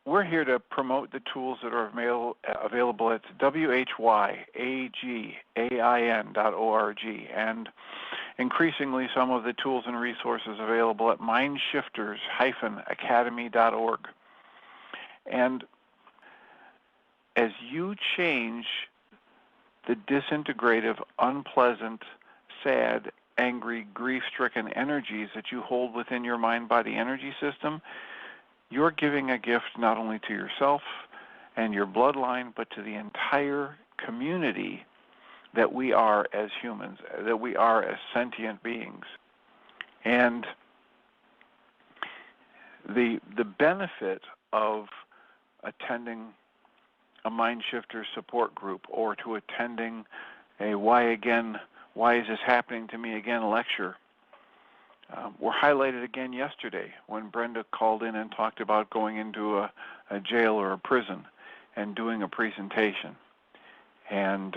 we're here to promote the tools that are available at whyagain.org, and increasingly some of the tools and resources available at MindShifters-academy.org. And as you change the disintegrative, unpleasant, sad, angry, grief-stricken energies that you hold within your mind-body energy system, you're giving a gift not only to yourself and your bloodline, but to the entire community that we are as humans, that we are as sentient beings. And the benefit of attending a MindShifters support group or to attending a Why Is This Happening to Me Again lecture were highlighted again yesterday when Brenda called in and talked about going into a jail or a prison and doing a presentation. And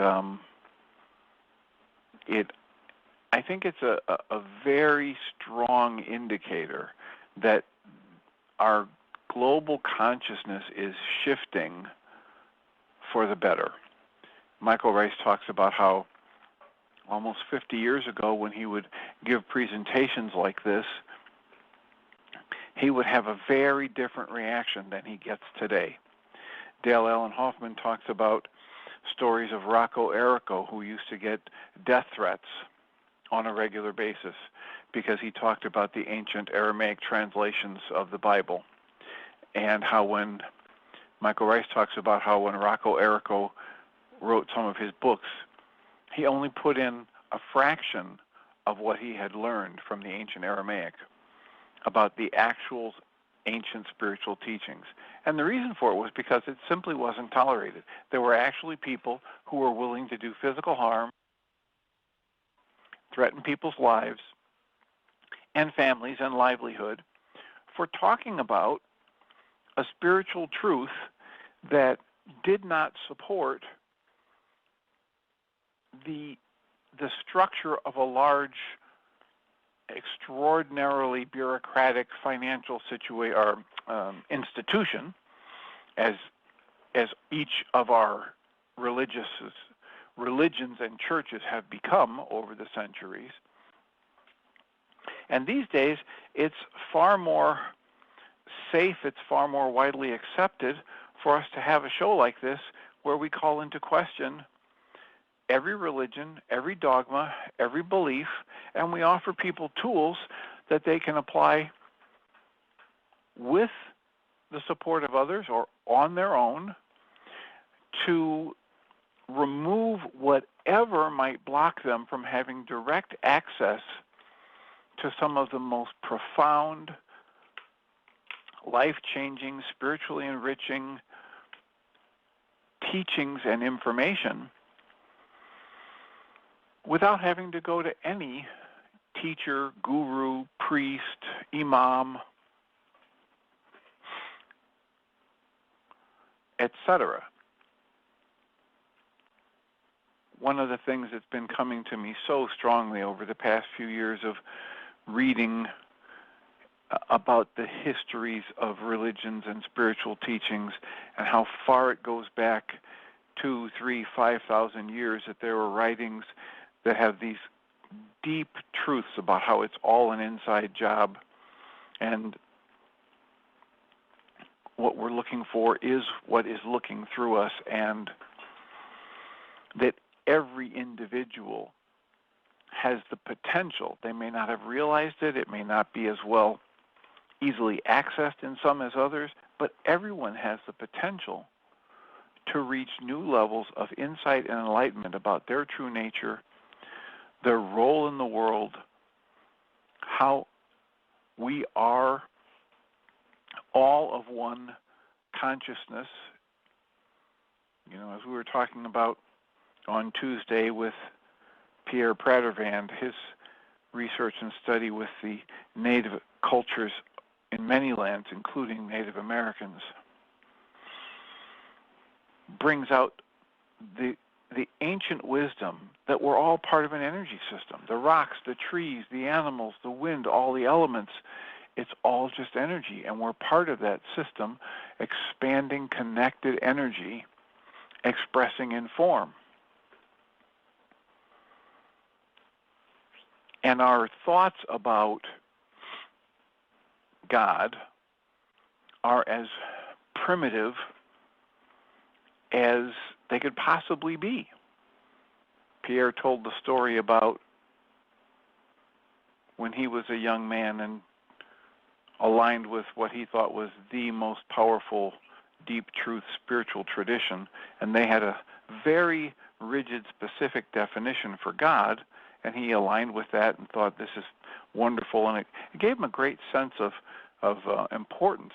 I think it's a very strong indicator that our global consciousness is shifting for the better. Michael Ryce talks about how almost 50 years ago, when he would give presentations like this, he would have a very different reaction than he gets today. Dale Allen Hoffman talks about stories of Rocco Errico, who used to get death threats on a regular basis because he talked about the ancient Aramaic translations of the Bible, and how when Michael Ryce talks about how when Rocco Errico wrote some of his books, he only put in a fraction of what he had learned from the ancient Aramaic about the actual ancient spiritual teachings. And the reason for it was because it simply wasn't tolerated. There were actually people who were willing to do physical harm, threaten people's lives and families and livelihood for talking about a spiritual truth that did not support the structure of a large, extraordinarily bureaucratic financial institution, as each of our religions and churches have become over the centuries. And these days, it's far more safe, it's far more widely accepted for us to have a show like this where we call into question every religion, every dogma, every belief, and we offer people tools that they can apply with the support of others or on their own to remove whatever might block them from having direct access to some of the most profound, life-changing, spiritually enriching teachings and information without having to go to any teacher, guru, priest, imam, etc. One of the things that's been coming to me so strongly over the past few years of reading about the histories of religions and spiritual teachings and how far it goes back 2,000, 3,000, 5,000 years, that there were writings that have these deep truths about how it's all an inside job, and what we're looking for is what is looking through us, and that every individual has the potential. They may not have realized it, it may not be as well easily accessed in some as others, but everyone has the potential to reach new levels of insight and enlightenment about their true nature, their role in the world, how we are all of one consciousness. You know, as we were talking about on Tuesday with Pierre Pradervand, his research and study with the native cultures in many lands, including Native Americans, brings out the ancient wisdom that we're all part of an energy system. The rocks, the trees, the animals, the wind, all the elements It's all just energy, and we're part of that system, expanding, connected energy, expressing in form. And our thoughts about God are as primitive as they could possibly be. Pierre told the story about when he was a young man and aligned with what he thought was the most powerful, deep truth spiritual tradition, and they had a very rigid, specific definition for God, and he aligned with that and thought, this is wonderful, and it gave him a great sense of importance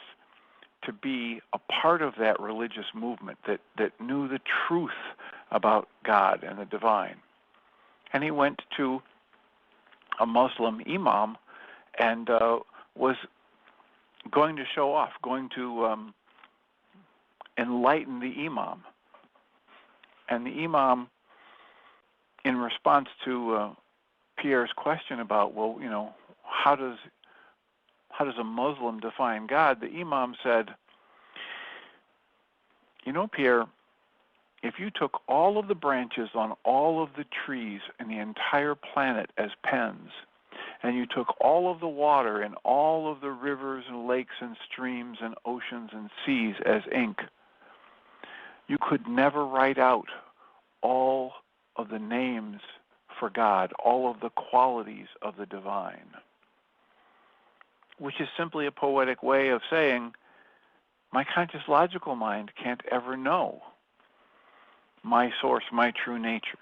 to be a part of that religious movement that knew the truth about God and the divine. And he went to a Muslim imam and was going to show off, going to enlighten the imam. And the imam, in response to Pierre's question about, well, you know, how does a Muslim define God, the imam said, you know, Pierre, if you took all of the branches on all of the trees in the entire planet as pens, and you took all of the water in all of the rivers and lakes and streams and oceans and seas as ink, you could never write out all of the names for God, all of the qualities of the divine, which is simply a poetic way of saying, my conscious logical mind can't ever know my source, my true nature,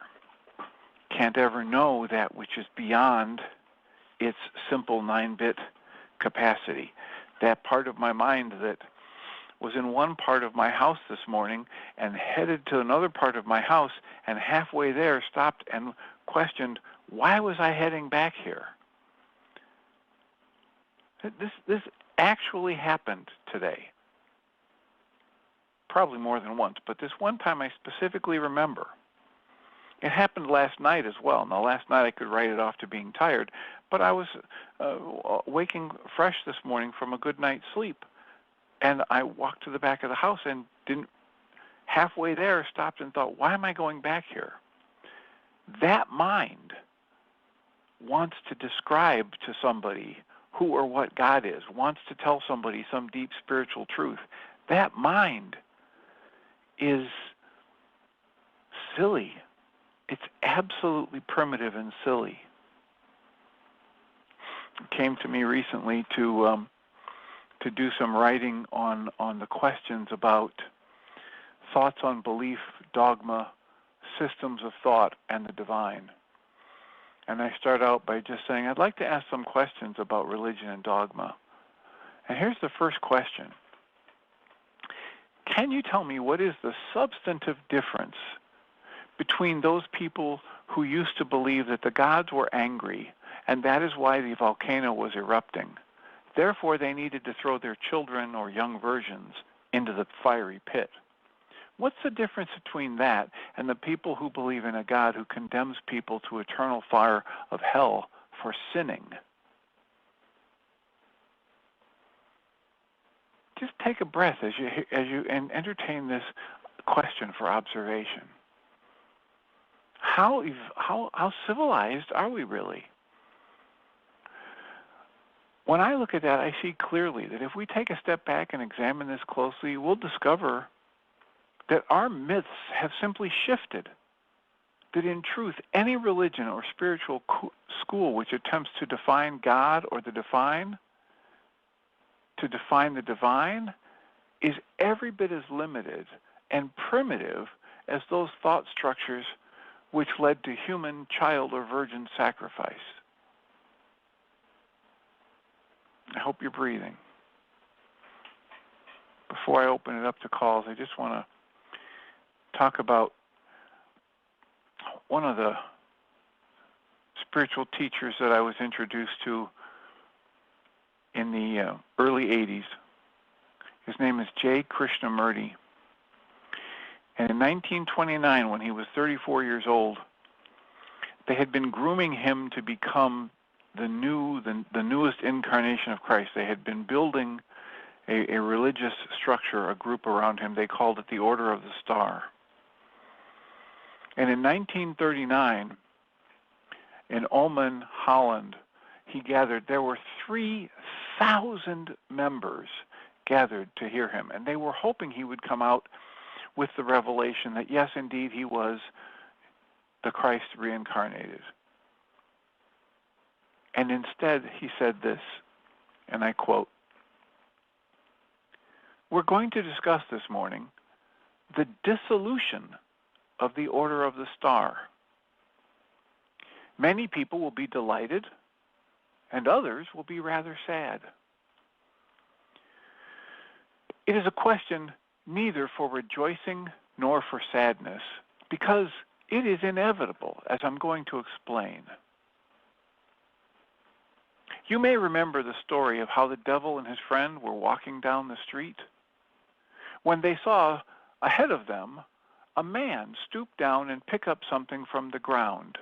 can't ever know that which is beyond its simple 9-bit capacity. That part of my mind that was in one part of my house this morning and headed to another part of my house and halfway there stopped and questioned, why was I heading back here? This actually happened today. Probably more than once, but this one time I specifically remember. It happened last night as well. Now, last night I could write it off to being tired, but I was waking fresh this morning from a good night's sleep, and I walked to the back of the house and halfway there stopped and thought, why am I going back here? That mind wants to describe to somebody who or what God is, wants to tell somebody some deep spiritual truth. That mind is silly. It's absolutely primitive and silly. It came to me recently to do some writing on the questions about thoughts on belief, dogma, systems of thought, and the divine. And I start out by just saying, I'd like to ask some questions about religion and dogma. And here's the first question. Can you tell me what is the substantive difference between those people who used to believe that the gods were angry and that is why the volcano was erupting? Therefore, they needed to throw their children or young virgins into the fiery pit. What's the difference between that and the people who believe in a God who condemns people to eternal fire of hell for sinning? Just take a breath as you entertain this question for observation. How civilized are we really? When I look at that, I see clearly that if we take a step back and examine this closely, we'll discover that our myths have simply shifted. That in truth, any religion or spiritual school which attempts to define God or to define the divine is every bit as limited and primitive as those thought structures which led to human child or virgin sacrifice. I hope you're breathing. Before I open it up to calls, I just want to talk about one of the spiritual teachers that I was introduced to in the early 80s. His name is J. Krishnamurti. And in 1929, when he was 34 years old, they had been grooming him to become the newest incarnation of Christ. They had been building a religious structure, a group around him. They called it the Order of the Star. And in 1939, in Ulmen, Holland, there were 3,000 members gathered to hear him. And they were hoping he would come out with the revelation that, yes, indeed, he was the Christ reincarnated. And instead, he said this, and I quote, "We're going to discuss this morning the dissolution of the Order of the Star. Many people will be delighted, and others will be rather sad. It is a question neither for rejoicing nor for sadness, because it is inevitable, as I'm going to explain. You may remember the story of how the devil and his friend were walking down the street, when they saw ahead of them a man stoop down and pick up something from the ground,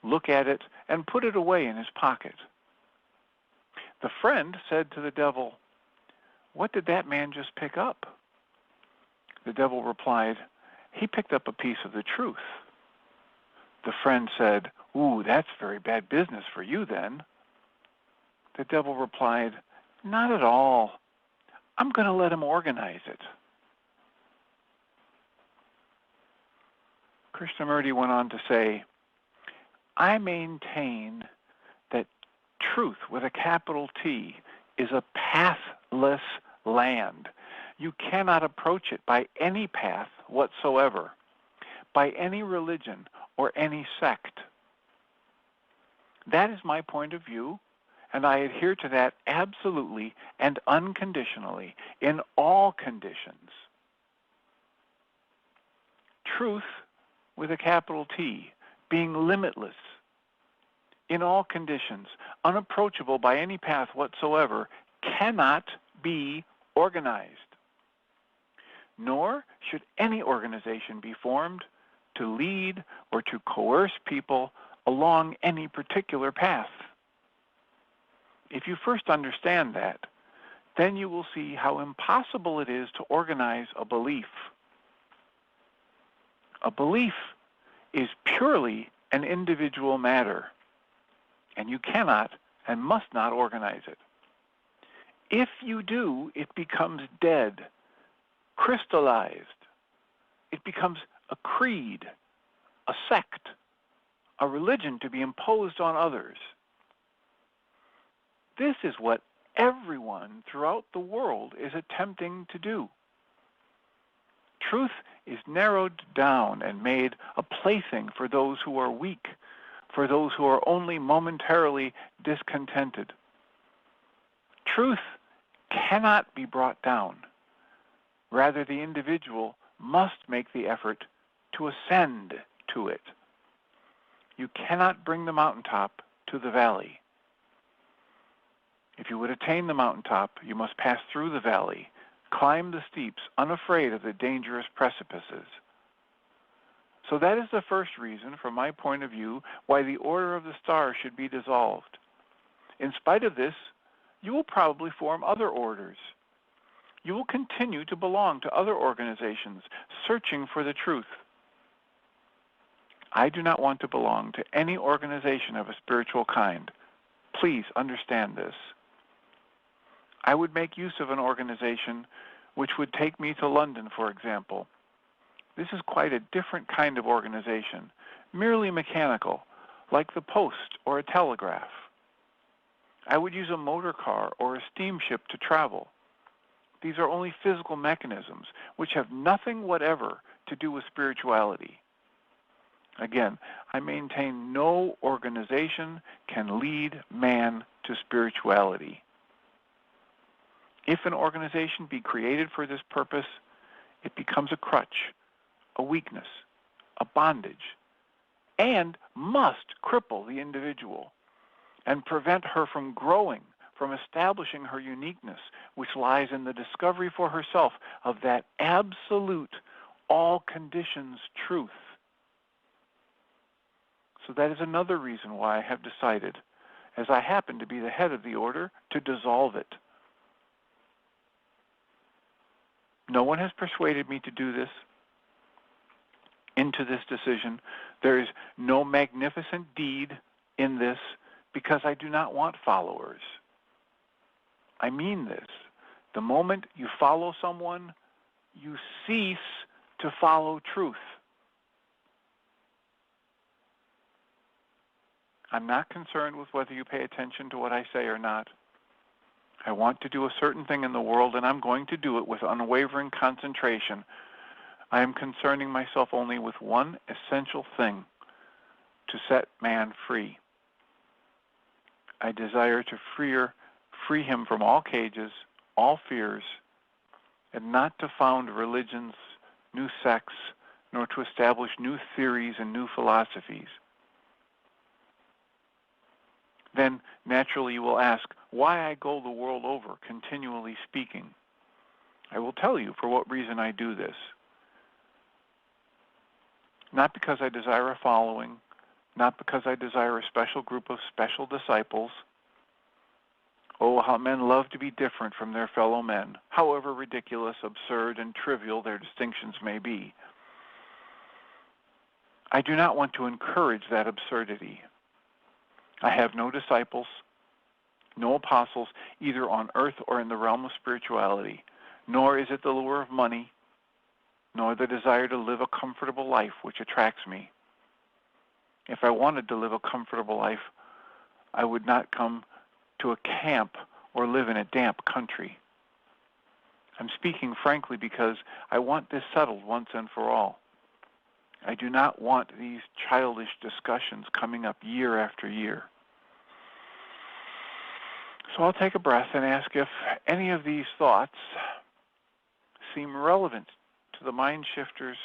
look at it, and put it away in his pocket. The friend said to the devil, 'What did that man just pick up?' The devil replied, 'He picked up a piece of the truth.' The friend said, 'Ooh, that's very bad business for you then.' The devil replied, 'Not at all. I'm going to let him organize it.'" Krishnamurti went on to say, "I maintain that truth with a capital T is a pathless land. You cannot approach it by any path whatsoever, by any religion or any sect. That is my point of view, and I adhere to that absolutely and unconditionally in all conditions. Truth with a capital T, being limitless in all conditions, unapproachable by any path whatsoever, cannot be organized. Nor should any organization be formed to lead or to coerce people along any particular path. If you first understand that, then you will see how impossible it is to organize a belief. A belief is purely an individual matter, and you cannot and must not organize it. If you do, it becomes dead, crystallized. It becomes a creed, a sect, a religion to be imposed on others. This is what everyone throughout the world is attempting to do. Truth is narrowed down and made a plaything for those who are weak, for those who are only momentarily discontented. Truth cannot be brought down. Rather, the individual must make the effort to ascend to it. You cannot bring the mountaintop to the valley. If you would attain the mountaintop, you must pass through the valley, climb the steeps, unafraid of the dangerous precipices. So that is the first reason, from my point of view, why the Order of the Star should be dissolved. In spite of this, you will probably form other orders. You will continue to belong to other organizations, searching for the truth. I do not want to belong to any organization of a spiritual kind. Please understand this. I would make use of an organization which would take me to London, for example. This is quite a different kind of organization, merely mechanical, like the post or a telegraph. I would use a motor car or a steamship to travel. These are only physical mechanisms which have nothing whatever to do with spirituality. Again, I maintain no organization can lead man to spirituality. If an organization be created for this purpose, it becomes a crutch, a weakness, a bondage, and must cripple the individual and prevent her from growing, from establishing her uniqueness, which lies in the discovery for herself of that absolute, all conditions truth. So that is another reason why I have decided, as I happen to be the head of the order, to dissolve it. No one has persuaded me to do this, into this decision. There is no magnificent deed in this because I do not want followers. I mean this. The moment you follow someone, you cease to follow truth. I'm not concerned with whether you pay attention to what I say or not. I want to do a certain thing in the world, and I'm going to do it with unwavering concentration. I am concerning myself only with one essential thing, to set man free. I desire to free him from all cages, all fears, and not to found religions, new sects, nor to establish new theories and new philosophies. Then naturally you will ask why I go the world over continually speaking. I will tell you for what reason I do this. Not because I desire a following, not because I desire a special group of special disciples. Oh, how men love to be different from their fellow men, however ridiculous, absurd, and trivial their distinctions may be. I do not want to encourage that absurdity. I have no disciples, no apostles, either on earth or in the realm of spirituality, nor is it the lure of money, nor the desire to live a comfortable life which attracts me. If I wanted to live a comfortable life, I would not come to a camp or live in a damp country. I'm speaking frankly because I want this settled once and for all. I do not want these childish discussions coming up year after year. So I'll take a breath and ask if any of these thoughts seem relevant to the MindShifters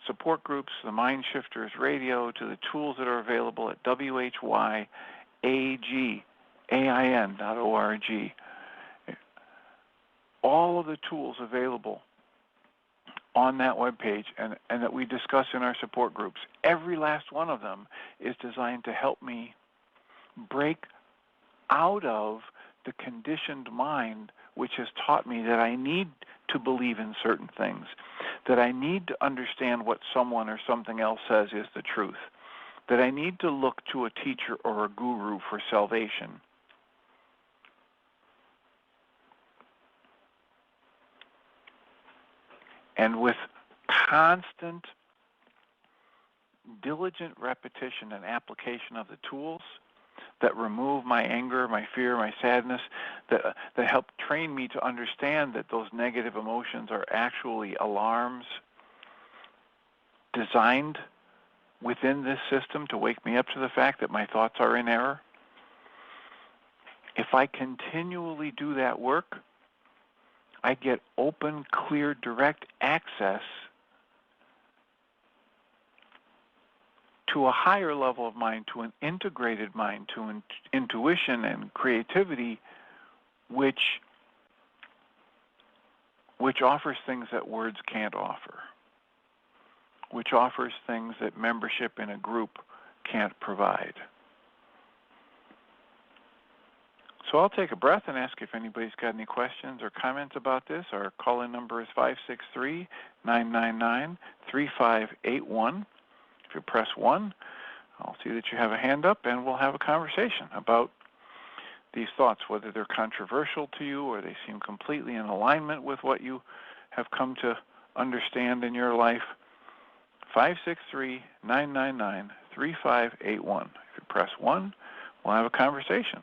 support groups, the MindShifters Radio, to the tools that are available at whyagain.org. All of the tools available on that webpage and that we discuss in our support groups, every last one of them is designed to help me break out of the conditioned mind which has taught me that I need to believe in certain things, that I need to understand what someone or something else says is the truth, that I need to look to a teacher or a guru for salvation. And with constant, diligent repetition and application of the tools that remove my anger, my fear, my sadness, that help train me to understand that those negative emotions are actually alarms designed within this system to wake me up to the fact that my thoughts are in error. If I continually do that work, I get open, clear, direct access to a higher level of mind, to an integrated mind, to an intuition and creativity, which offers things that words can't offer, which offers things that membership in a group can't provide. So I'll take a breath and ask if anybody's got any questions or comments about this. Our call-in number is 563-999-3581. If you press 1, I'll see that you have a hand up, and we'll have a conversation about these thoughts, whether they're controversial to you or they seem completely in alignment with what you have come to understand in your life. 563-999-3581. If you press 1, we'll have a conversation.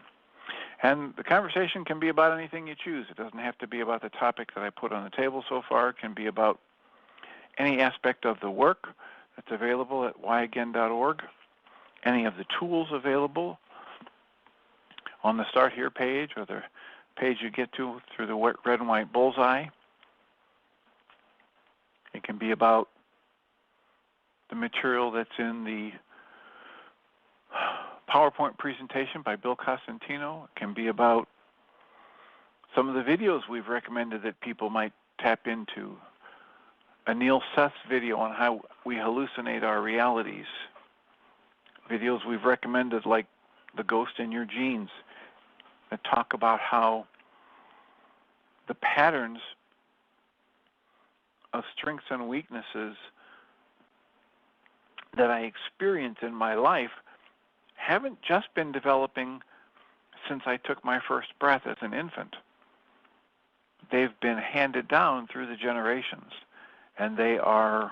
And the conversation can be about anything you choose. It doesn't have to be about the topic that I put on the table so far. It can be about any aspect of the work that's available at whyagain.org, any of the tools available on the Start Here page or the page you get to through the red and white bullseye. It can be about the material that's in the PowerPoint presentation by Bill Costantino. It can be about some of the videos we've recommended that people might tap into. Anil Seth's video on how we hallucinate our realities. Videos we've recommended like The Ghost in Your Genes, that talk about how the patterns of strengths and weaknesses that I experience in my life haven't just been developing since I took my first breath as an infant. They've been handed down through the generations, and they allow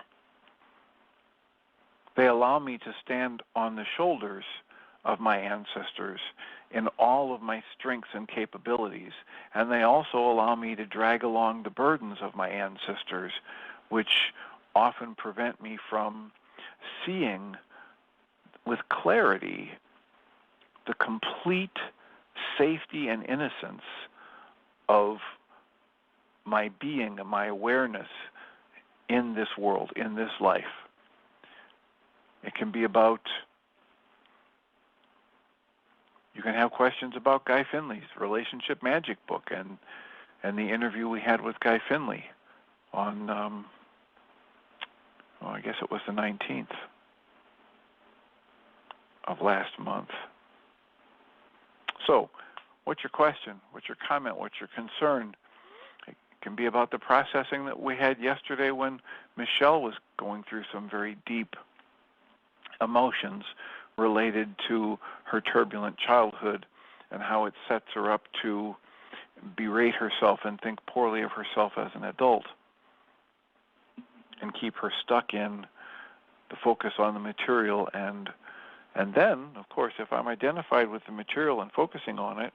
me to stand on the shoulders of my ancestors in all of my strengths and capabilities, and they also allow me to drag along the burdens of my ancestors, which often prevent me from seeing with clarity the complete safety and innocence of my being and my awareness in this world, in this life. It can be about, you can have questions about Guy Finley's Relationship Magic book and the interview we had with Guy Finley on, I guess it was the 19th of last month. So, what's your question? What's your comment? What's your concern? It can be about the processing that we had yesterday when Michelle was going through some very deep emotions related to her turbulent childhood and how it sets her up to berate herself and think poorly of herself as an adult and keep her stuck in the focus on the material. And then, of course, if I'm identified with the material and focusing on it,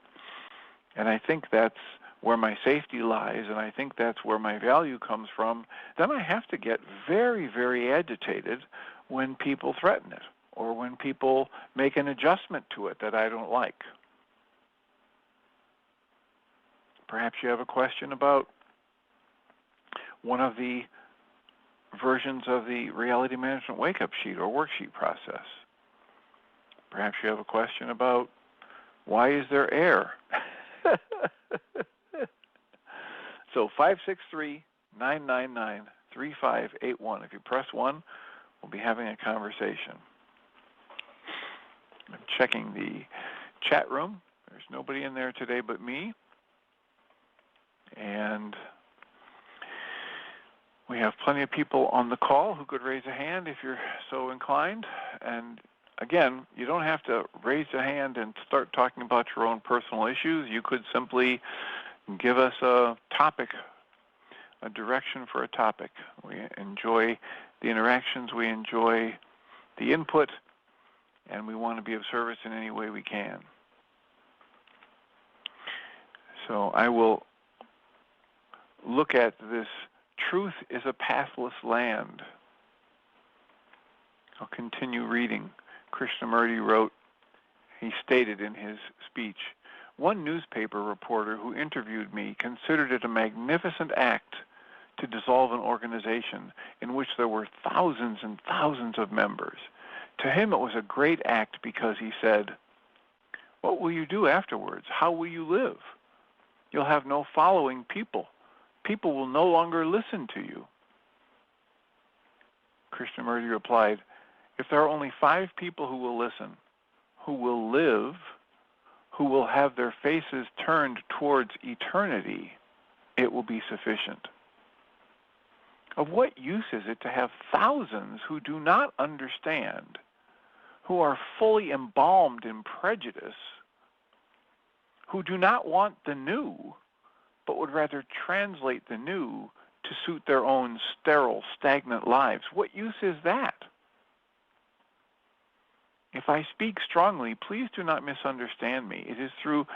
and I think that's where my safety lies, and I think that's where my value comes from, then I have to get very, very agitated when people threaten it or when people make an adjustment to it that I don't like. Perhaps you have a question about one of the versions of the Reality Management Wake-Up Sheet or Worksheet process. Perhaps you have a question about why is there air? So 563-999-3581. If you press 1, we'll be having a conversation. I'm checking the chat room. There's nobody in there today but me. And we have plenty of people on the call who could raise a hand if you're so inclined. And again, you don't have to raise a hand and start talking about your own personal issues. You could simply give us a topic, a direction for a topic. We enjoy the interactions, we enjoy the input, and we want to be of service in any way we can. So I will look at this Truth is a Pathless Land. I'll continue reading. Krishnamurti wrote, he stated in his speech, one newspaper reporter who interviewed me considered it a magnificent act to dissolve an organization in which there were thousands and thousands of members. To him it was a great act because he said, what will you do afterwards? How will you live? You'll have no following people. People will no longer listen to you. Krishnamurti replied, if there are only 5 people who will listen, who will live, who will have their faces turned towards eternity, it will be sufficient. Of what use is it to have thousands who do not understand, who are fully embalmed in prejudice, who do not want the new, but would rather translate the new to suit their own sterile, stagnant lives? What use is that? If I speak strongly, please do not misunderstand me. It is through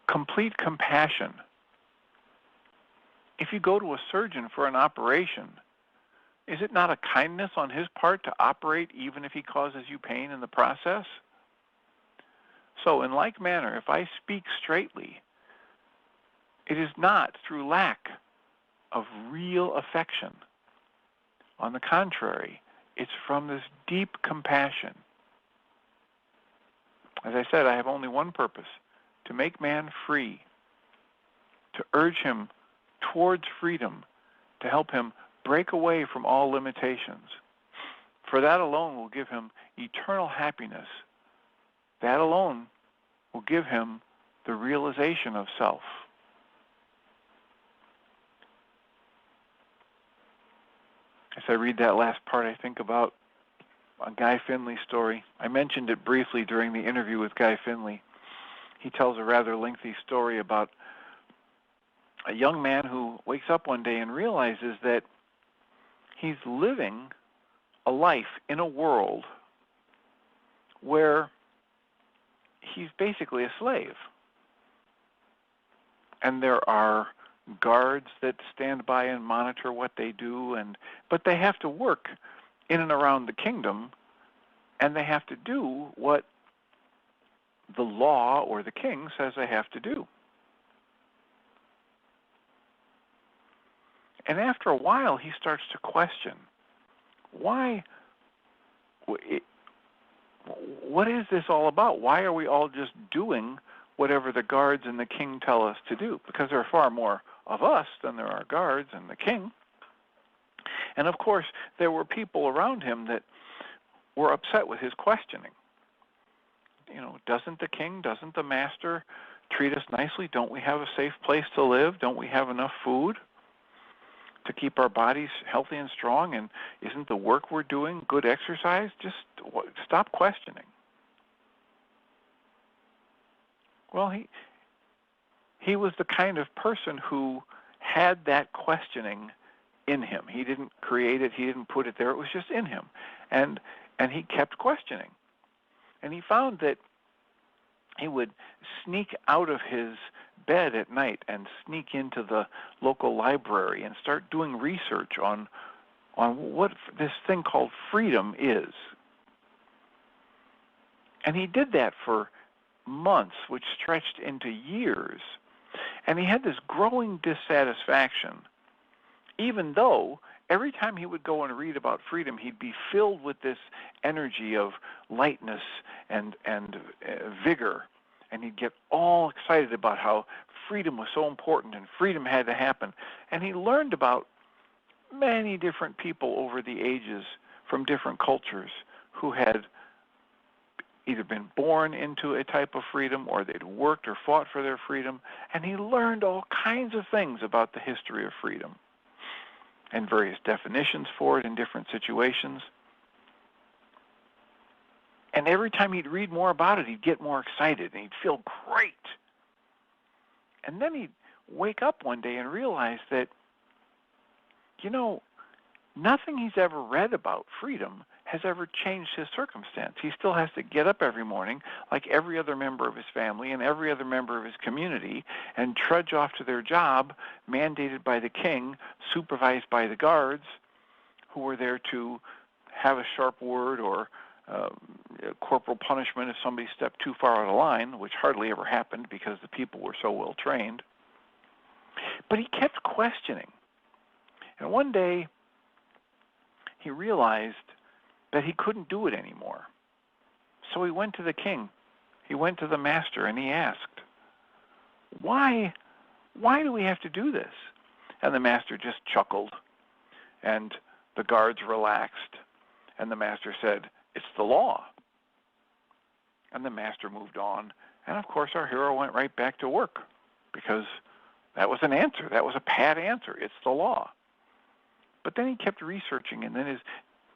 complete compassion. If you go to a surgeon for an operation, is it not a kindness on his part to operate even if he causes you pain in the process? So in like manner, if I speak straightly, it is not through lack of real affection. On the contrary, it's from this deep compassion. As I said, I have only one purpose, to make man free, to urge him towards freedom, to help him break away from all limitations. For that alone will give him eternal happiness that alone will give him the realization of self. As I read that last part, I think about a Guy Finley story. I mentioned it briefly during the interview with Guy Finley. He tells a rather lengthy story about a young man who wakes up one day and realizes that he's living a life in a world where he's basically a slave. And there are guards that stand by and monitor what they do, but they have to work in and around the kingdom, and they have to do what the law or the king says they have to do. And after a while, he starts to question, what is this all about? Why are we all just doing whatever the guards and the king tell us to do? Because there are far more of us than there are guards and the king. And of course, there were people around him that were upset with his questioning. Doesn't the king, doesn't the master treat us nicely? Don't we have a safe place to live? Don't we have enough food to keep our bodies healthy and strong? And isn't the work we're doing good exercise? Just stop questioning. Well, he was the kind of person who had that questioning in him. He didn't create it. He didn't put it there. It was just in him. And he kept questioning. And he found that he would sneak out of his bed at night and sneak into the local library and start doing research on what this thing called freedom is. And he did that for months, which stretched into years. And he had this growing dissatisfaction, even though every time he would go and read about freedom, he'd be filled with this energy of lightness and vigor. And he'd get all excited about how freedom was so important and freedom had to happen. And he learned about many different people over the ages from different cultures who had either been born into a type of freedom or they'd worked or fought for their freedom. And he learned all kinds of things about the history of freedom and various definitions for it in different situations. And every time he'd read more about it, he'd get more excited and he'd feel great. And then he'd wake up one day and realize that, nothing he's ever read about freedom has ever changed his circumstance. He still has to get up every morning, like every other member of his family and every other member of his community, and trudge off to their job, mandated by the king, supervised by the guards, who were there to have a sharp word or corporal punishment if somebody stepped too far out of line, which hardly ever happened because the people were so well trained. But he kept questioning. And one day, he realized that he couldn't do it anymore. So he went to the king. He went to the master and he asked, why do we have to do this? And the master just chuckled and the guards relaxed. And the master said, it's the law. And the master moved on. And of course our hero went right back to work because that was an answer. That was a pat answer. It's the law. But then he kept researching, and then his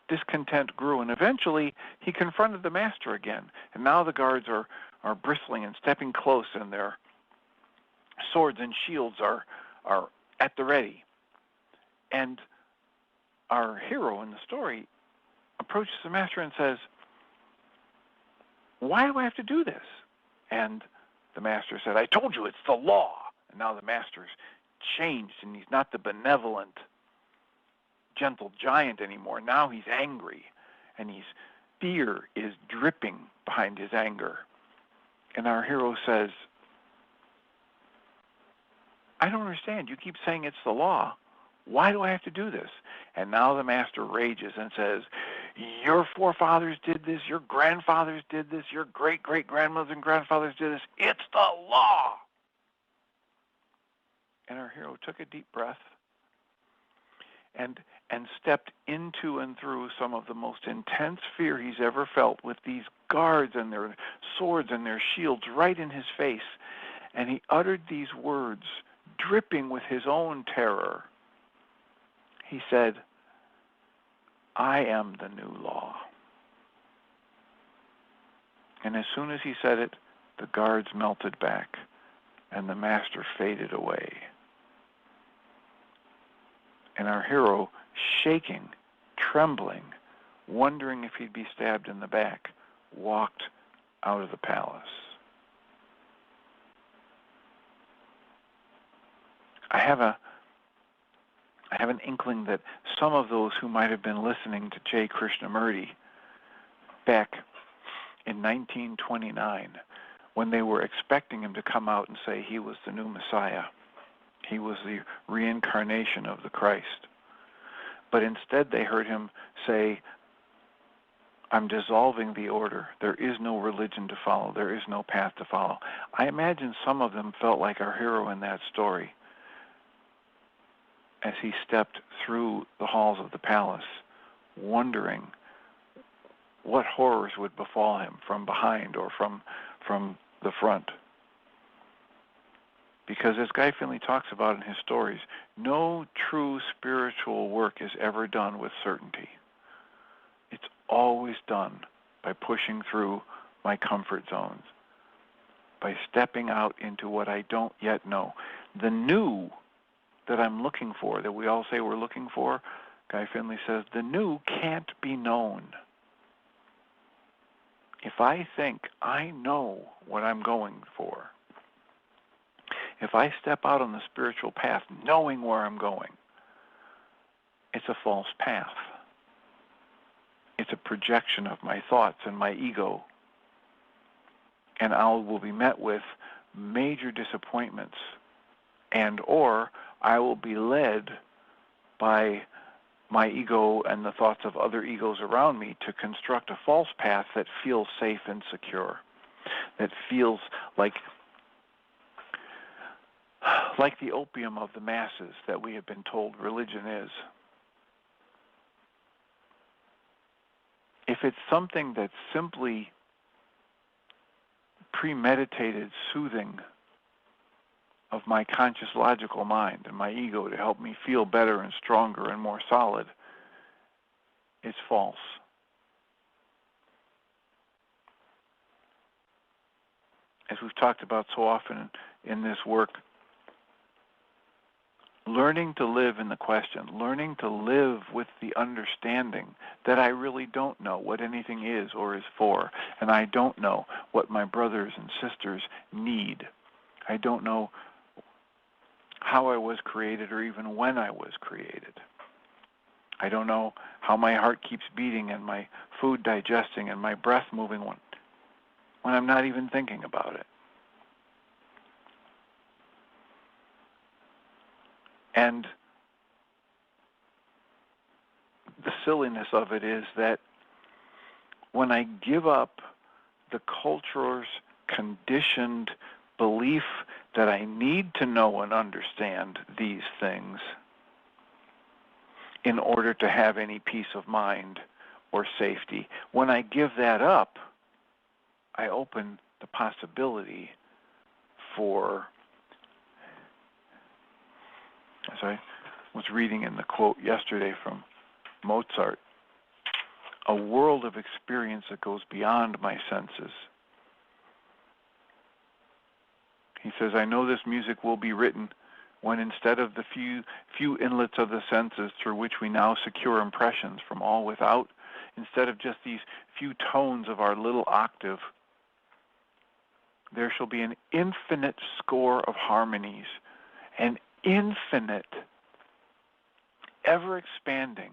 discontent grew, and eventually he confronted the master again. And now the guards are bristling and stepping close, and their swords and shields are at the ready. And our hero in the story approaches the master and says, why do I have to do this? And the master said, I told you, it's the law. And now the master's changed, and he's not the benevolent, gentle giant anymore. Now he's angry, and fear is dripping behind his anger. And our hero says, I don't understand. You keep saying it's the law. Why do I have to do this? And now the master rages and says, your forefathers did this, your grandfathers did this, your great-great-grandmothers and grandfathers did this. It's the law. And our hero took a deep breath, and stepped into and through some of the most intense fear he's ever felt with these guards and their swords and their shields right in his face. And he uttered these words, dripping with his own terror. He said, "I am the new law." And as soon as he said it, the guards melted back, and the master faded away. And our hero, shaking, trembling, wondering if he'd be stabbed in the back, walked out of the palace. I have an inkling that some of those who might have been listening to J. Krishnamurti back in 1929, when they were expecting him to come out and say he was the new Messiah, he was the reincarnation of the Christ, but instead they heard him say, "I'm dissolving the order. There is no religion to follow. There is no path to follow." I imagine some of them felt like our hero in that story as he stepped through the halls of the palace, wondering what horrors would befall him from behind or from the front. Because as Guy Finley talks about in his stories, no true spiritual work is ever done with certainty. It's always done by pushing through my comfort zones, by stepping out into what I don't yet know. The new that I'm looking for, that we all say we're looking for, Guy Finley says, the new can't be known. If I think I know what I'm going for, if I step out on the spiritual path knowing where I'm going, it's a false path. It's a projection of my thoughts and my ego. And I will be met with major disappointments, and or I will be led by my ego and the thoughts of other egos around me to construct a false path that feels safe and secure, that feels like the opium of the masses that we have been told religion is. If it's something that's simply premeditated soothing of my conscious logical mind and my ego to help me feel better and stronger and more solid, it's false. As we've talked about so often in this work, learning to live in the question, learning to live with the understanding that I really don't know what anything is or is for, and I don't know what my brothers and sisters need. I don't know how I was created or even when I was created. I don't know how my heart keeps beating and my food digesting and my breath moving when I'm not even thinking about it. And the silliness of it is that when I give up the culture's conditioned belief that I need to know and understand these things in order to have any peace of mind or safety, when I give that up, I open the possibility for, as I was reading in the quote yesterday from Mozart, a world of experience that goes beyond my senses. He says, I know this music will be written when instead of the few inlets of the senses through which we now secure impressions from all without, instead of just these few tones of our little octave, there shall be an infinite score of harmonies, an infinite, ever-expanding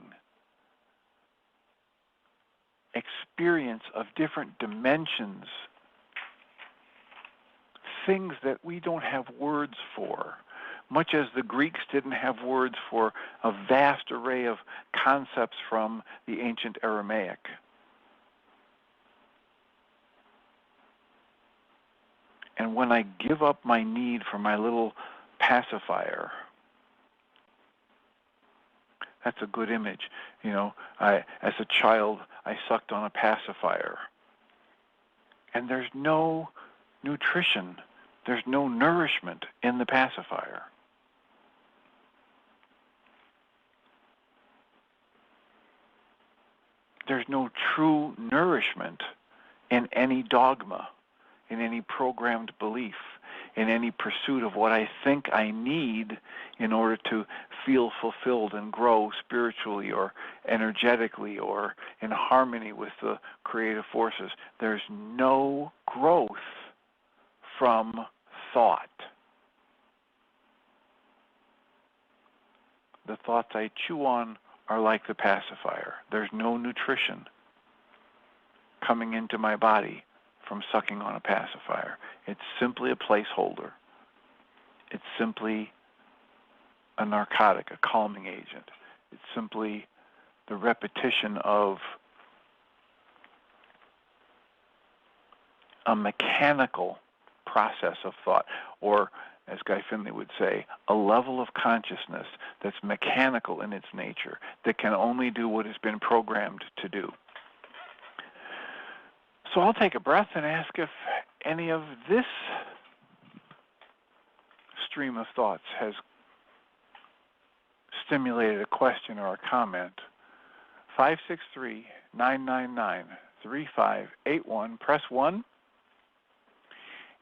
experience of different dimensions, things that we don't have words for, much as the Greeks didn't have words for a vast array of concepts from the ancient Aramaic. And when I give up my need for my little pacifier, That's a good image. As a child, I sucked on a pacifier. And there's no nutrition, there's no nourishment in the pacifier. There's no true nourishment in any dogma, in any programmed belief, in any pursuit of what I think I need in order to feel fulfilled and grow spiritually or energetically or in harmony with the creative forces. There's no growth from thought. The thoughts I chew on are like the pacifier. There's no nutrition coming into my body from sucking on a pacifier. It's simply a placeholder. It's simply a narcotic, a calming agent. It's simply the repetition of a mechanical process of thought, or as Guy Finley would say, a level of consciousness that's mechanical in its nature, that can only do what it's been programmed to do. So I'll take a breath and ask if any of this stream of thoughts has stimulated a question or a comment. 563-999-3581. Press 1.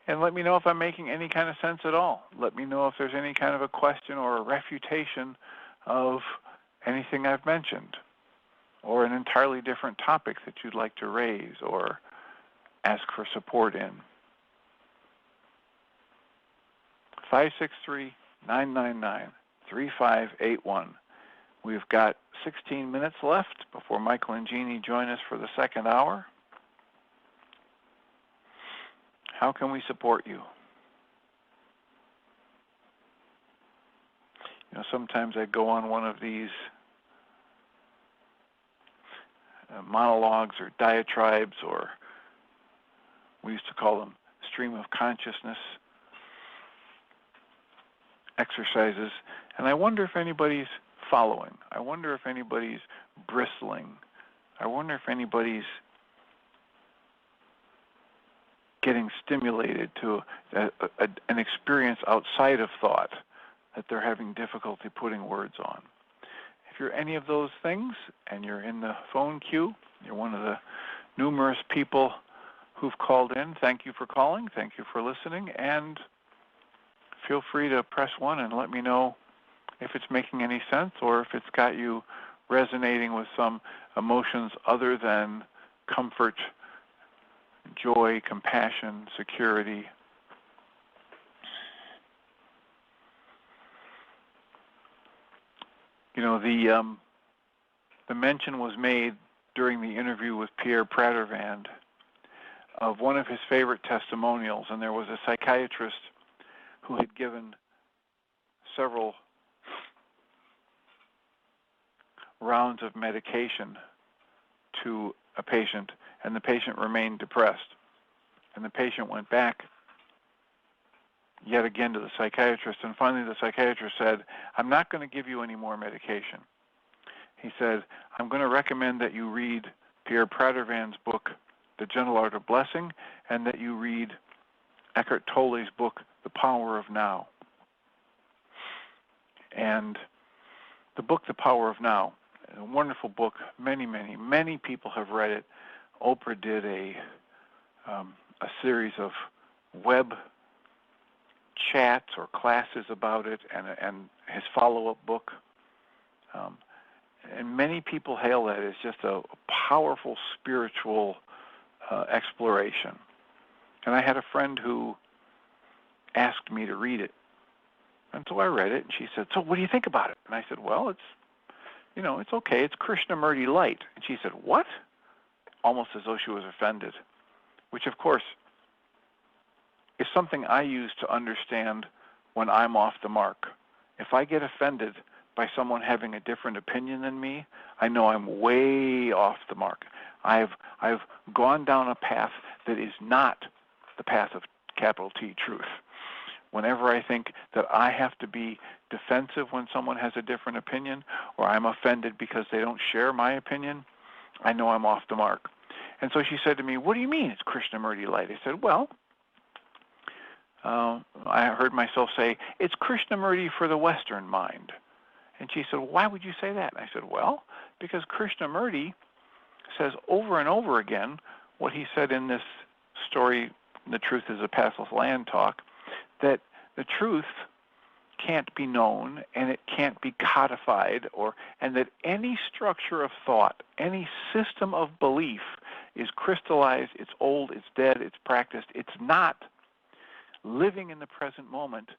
And let me know if I'm making any kind of sense at all. Let me know if there's any kind of a question or a refutation of anything I've mentioned, or an entirely different topic that you'd like to raise or ask for support in. 563-999-3581. We've got 16 minutes left before Michael and Jeannie join us for the second hour. How can we support you? Sometimes I go on one of these monologues or diatribes, or we used to call them stream of consciousness exercises, and I wonder if anybody's following. I wonder if anybody's bristling. I wonder if anybody's getting stimulated to an experience outside of thought that they're having difficulty putting words on. If you're any of those things and you're in the phone queue, you're one of the numerous people who've called in, thank you for calling, thank you for listening, and feel free to press 1 and let me know if it's making any sense or if it's got you resonating with some emotions other than comfort, joy, compassion, security. The mention was made during the interview with Pierre Pradervand of one of his favorite testimonials, and there was a psychiatrist who had given several rounds of medication to a patient, and the patient remained depressed. And the patient went back yet again to the psychiatrist, and finally the psychiatrist said, I'm not going to give you any more medication. He said, I'm going to recommend that you read Pierre Pradervand's book, The Gentle Art of Blessing, and that you read Eckhart Tolle's book, The Power of Now. And the book, The Power of Now, a wonderful book. Many people have read it. Oprah did a series of web chats or classes about it, and his follow-up book. And many people hail that as just a powerful spiritual exploration. And I had a friend who asked me to read it. And so I read it, and she said, so what do you think about it? And I said, well, it's okay. It's Krishnamurti light. And she said, what? Almost as though she was offended, which, of course, is something I use to understand when I'm off the mark. If I get offended by someone having a different opinion than me, I know I'm way off the mark. I've gone down a path that is not the path of capital T truth. whenever I think that I have to be defensive when someone has a different opinion, or I'm offended because they don't share my opinion, I know I'm off the mark. And so she said to me, what do you mean it's Krishnamurti light? I said, well, I heard myself say, it's Krishnamurti for the Western mind. And she said, well, why would you say that? And I said, well, because Krishnamurti says over and over again what he said in this story, The Truth is a Pathless Land talk, that the truth can't be known and it can't be codified, and that any structure of thought, any system of belief is crystallized, it's old, it's dead, it's practiced. It's not living in the present moment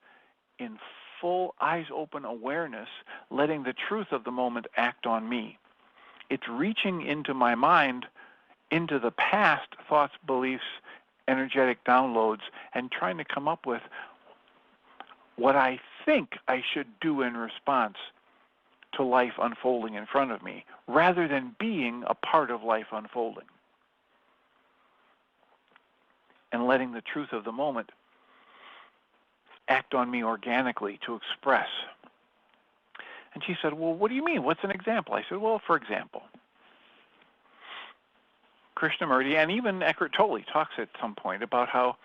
in full eyes-open awareness, letting the truth of the moment act on me. It's reaching into my mind, into the past thoughts, beliefs, energetic downloads, and trying to come up with what I think I should do in response to life unfolding in front of me, rather than being a part of life unfolding. And letting the truth of the moment act on me organically to express. And she said, well, what do you mean? What's an example? I said, well, for example, Krishnamurti and even Eckhart Tolle talks at some point about how,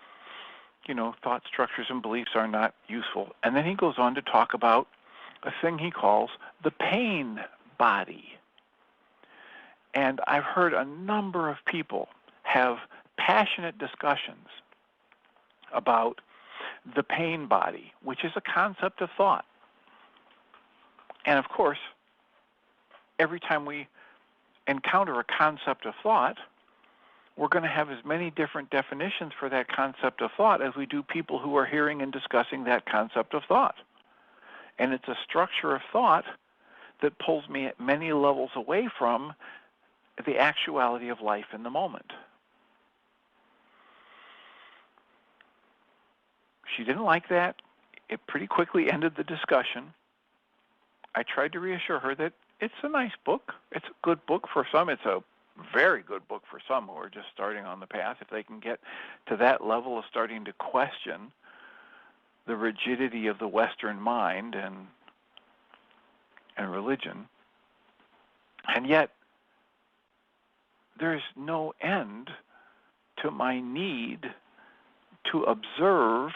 thought structures and beliefs are not useful. And then he goes on to talk about a thing he calls the pain body. And I've heard a number of people have passionate discussions about the pain body, which is a concept of thought. And of course, every time we encounter a concept of thought, we're going to have as many different definitions for that concept of thought as we do people who are hearing and discussing that concept of thought. And it's a structure of thought that pulls me at many levels away from the actuality of life in the moment. She didn't like that. It pretty quickly ended the discussion. I tried to reassure her that it's a nice book. It's a good book for some. It's a very good book for some who are just starting on the path. If they can get to that level of starting to question the rigidity of the Western mind and religion. And yet, there's no end to my need to observe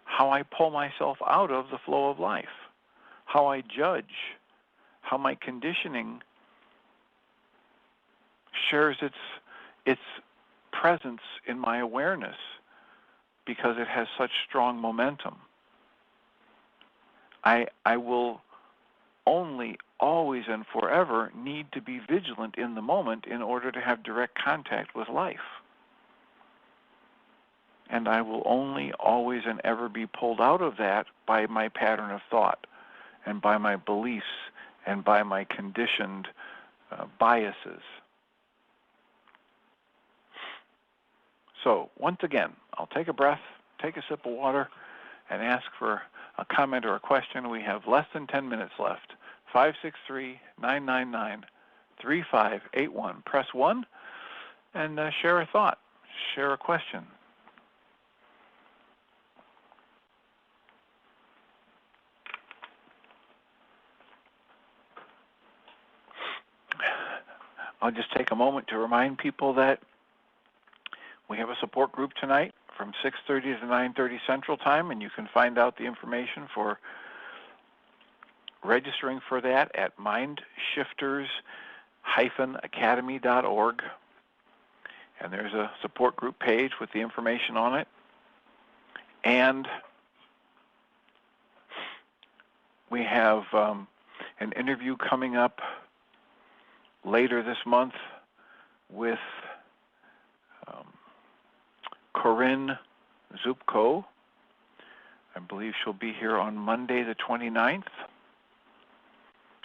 how I pull myself out of the flow of life, how I judge, how my conditioning shares its presence in my awareness because it has such strong momentum. I will only, always and forever need to be vigilant in the moment in order to have direct contact with life. And I will only, always and ever be pulled out of that by my pattern of thought and by my beliefs and by my conditioned biases. So, once again, I'll take a breath, take a sip of water, and ask for a comment or a question. We have less than 10 minutes left. 563-999-3581. Press 1 and share a thought, share a question. I'll just take a moment to remind people that we have a support group tonight from 6:30 to 9:30 Central Time, and you can find out the information for registering for that at MindShifters-academy.org. And there's a support group page with the information on it. And we have an interview coming up later this month with Corinne Zupko. I believe she'll be here on Monday the 29th.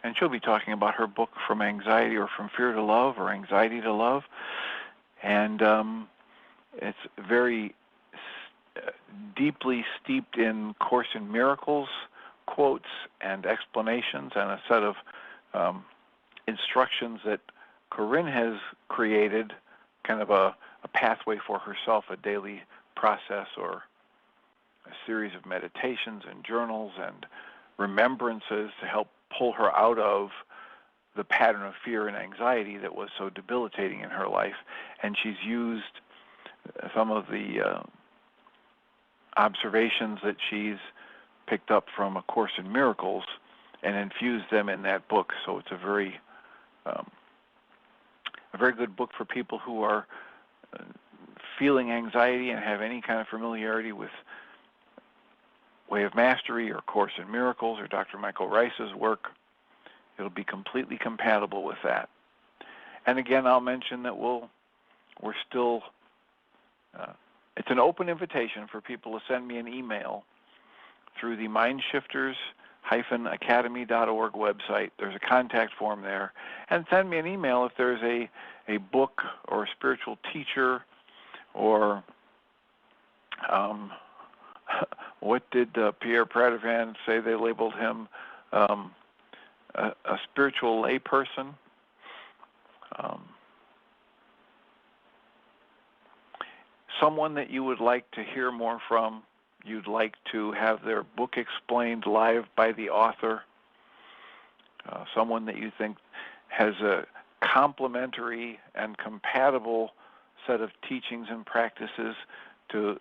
And she'll be talking about her book, From Anxiety or From Fear to Love, or Anxiety to Love. And it's very deeply steeped in Course in Miracles quotes and explanations, and a set of instructions that Corinne has created, kind of a pathway for herself, a daily process or a series of meditations and journals and remembrances to help pull her out of the pattern of fear and anxiety that was so debilitating in her life. And she's used some of the observations that she's picked up from A Course in Miracles and infused them in that book. So it's a very good book for people who are feeling anxiety and have any kind of familiarity with Way of Mastery or Course in Miracles or Dr. Michael Ryce's work. It'll be completely compatible with that. And again, I'll mention that we're still, it's an open invitation for people to send me an email through the MindShifters-academy.org website. There's a contact form there. And send me an email if there's a book or a spiritual teacher or what did Pierre Pradervan say they labeled him? A spiritual layperson. Someone that you would like to hear more from, you'd like to have their book explained live by the author, someone that you think has a complementary and compatible set of teachings and practices to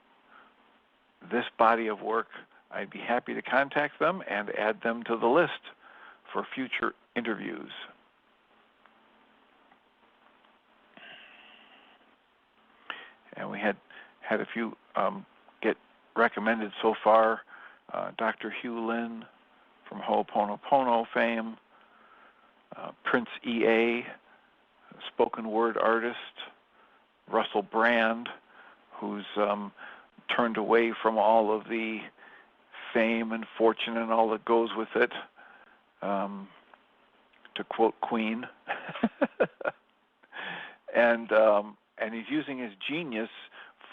this body of work, I'd be happy to contact them and add them to the list for future interviews. And we had a few get recommended so far. Dr. Hugh Lin from Ho'oponopono fame, Prince E.A., spoken word artist, Russell Brand, who's turned away from all of the fame and fortune and all that goes with it, to quote Queen, and he's using his genius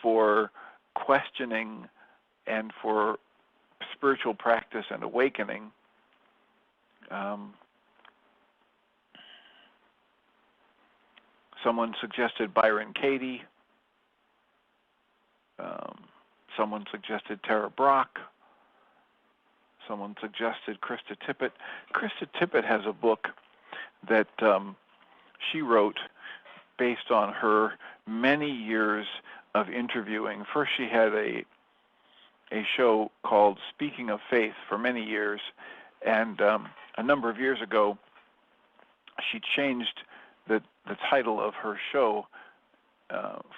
for questioning and for spiritual practice and awakening. Someone suggested Byron Katie. Someone suggested Tara Brach. Someone suggested Krista Tippett. Krista Tippett has a book that she wrote based on her many years of interviewing. First, she had a show called Speaking of Faith for many years, and a number of years ago, she changed the title of her show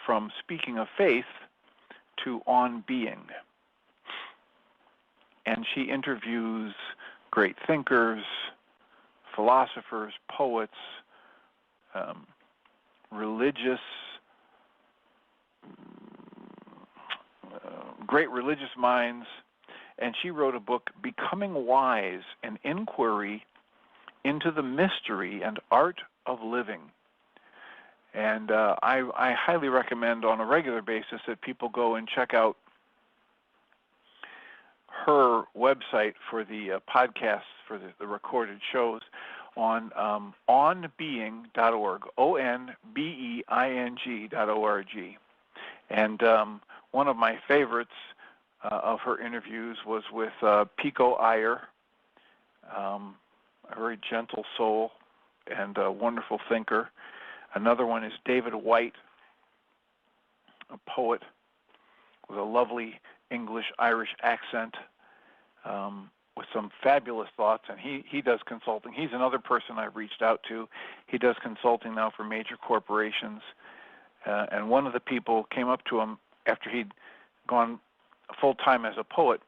from Speaking of Faith to On Being. And she interviews great thinkers, philosophers, poets, great religious minds, and she wrote a book, Becoming Wise, an Inquiry into the Mystery and Art of Living. And I highly recommend on a regular basis that people go and check out her website for the podcasts, for the recorded shows, on onbeing.org, onbeing.org. And one of my favorites of her interviews was with Pico Iyer, a very gentle soul and a wonderful thinker. Another one is David White, a poet with a lovely English-Irish accent, with some fabulous thoughts, and he does consulting. He's another person I've reached out to. He does consulting now for major corporations, and one of the people came up to him after he'd gone full-time as a poet,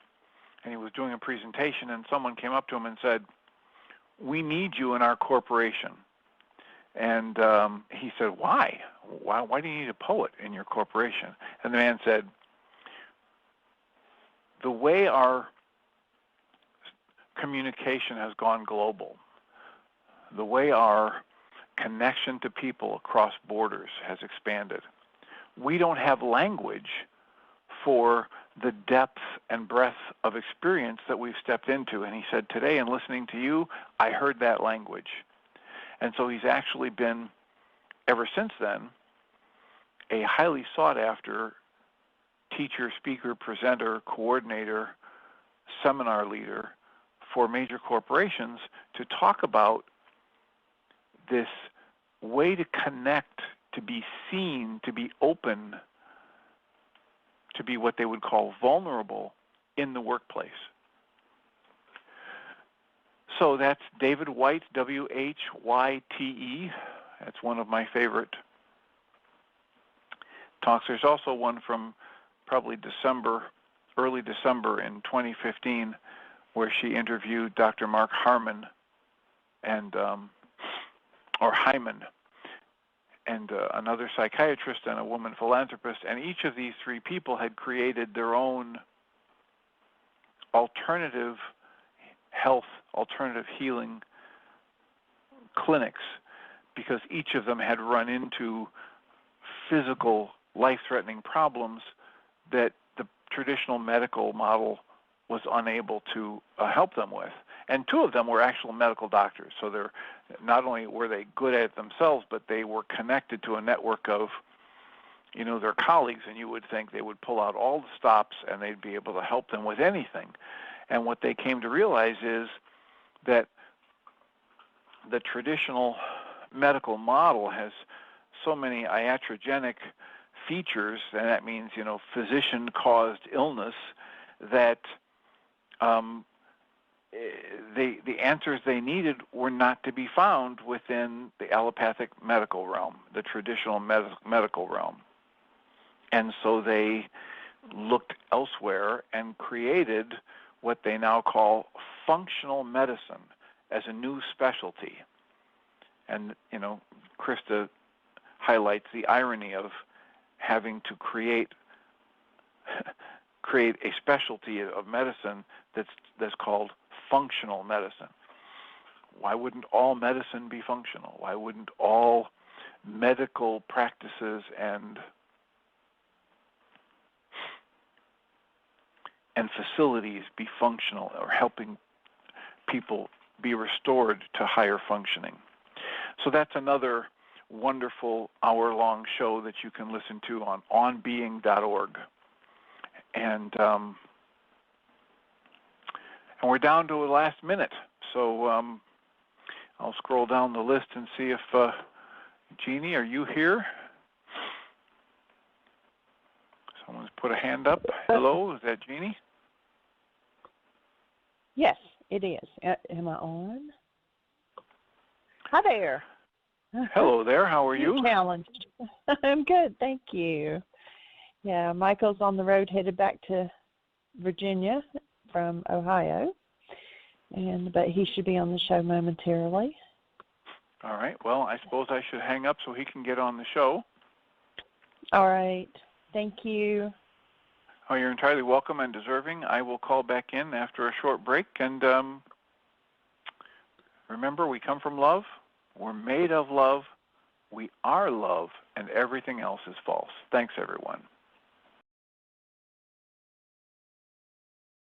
and he was doing a presentation, and someone came up to him and said, "We need you in our corporation." And he said, why? Why do you need a poet in your corporation? And the man said, the way our communication has gone global, the way our connection to people across borders has expanded, we don't have language for the depth and breadth of experience that we've stepped into. And he said, today in listening to you, I heard that language. And so he's actually been, ever since then, a highly sought-after teacher, speaker, presenter, coordinator, seminar leader for major corporations to talk about this way to connect, to be seen, to be open, to be what they would call vulnerable in the workplace. So that's David White, W-H-Y-T-E. That's one of my favorite talks. There's also one from probably early December in 2015, where she interviewed Dr. Mark Harmon or Hyman, and another psychiatrist and a woman philanthropist, and each of these three people had created their own alternative health, alternative healing clinics, because each of them had run into physical, life-threatening problems that the traditional medical model was unable to help them with. And two of them were actual medical doctors, so they're not only were they good at it themselves, but they were connected to a network of, their colleagues, and you would think they would pull out all the stops and they'd be able to help them with anything. And what they came to realize is that the traditional medical model has so many iatrogenic features, and that means, physician-caused illness, that the answers they needed were not to be found within the allopathic medical realm, the traditional medical realm. And so they looked elsewhere and created what they now call functional medicine as a new specialty. And, Krista highlights the irony of having to create a specialty of medicine that's called functional medicine. Why wouldn't all medicine be functional? Why wouldn't all medical practices and facilities be functional, or helping people be restored to higher functioning? So that's another wonderful hour-long show that you can listen to on onbeing.org. And we're down to the last minute, so I'll scroll down the list and see if, Jeannie, are you here? Someone's put a hand up. Hello, is that Jeannie? Yes, it is. Am I on? Hi there. Hello there. How are you? Challenge. I'm good, thank you. Yeah, Michael's on the road headed back to Virginia from Ohio, but he should be on the show momentarily. All right. Well, I suppose I should hang up so he can get on the show. All right. Thank you. Oh, you're entirely welcome and deserving. I will call back in after a short break. And remember, we come from love. We're made of love. We are love, and everything else is false. Thanks, everyone.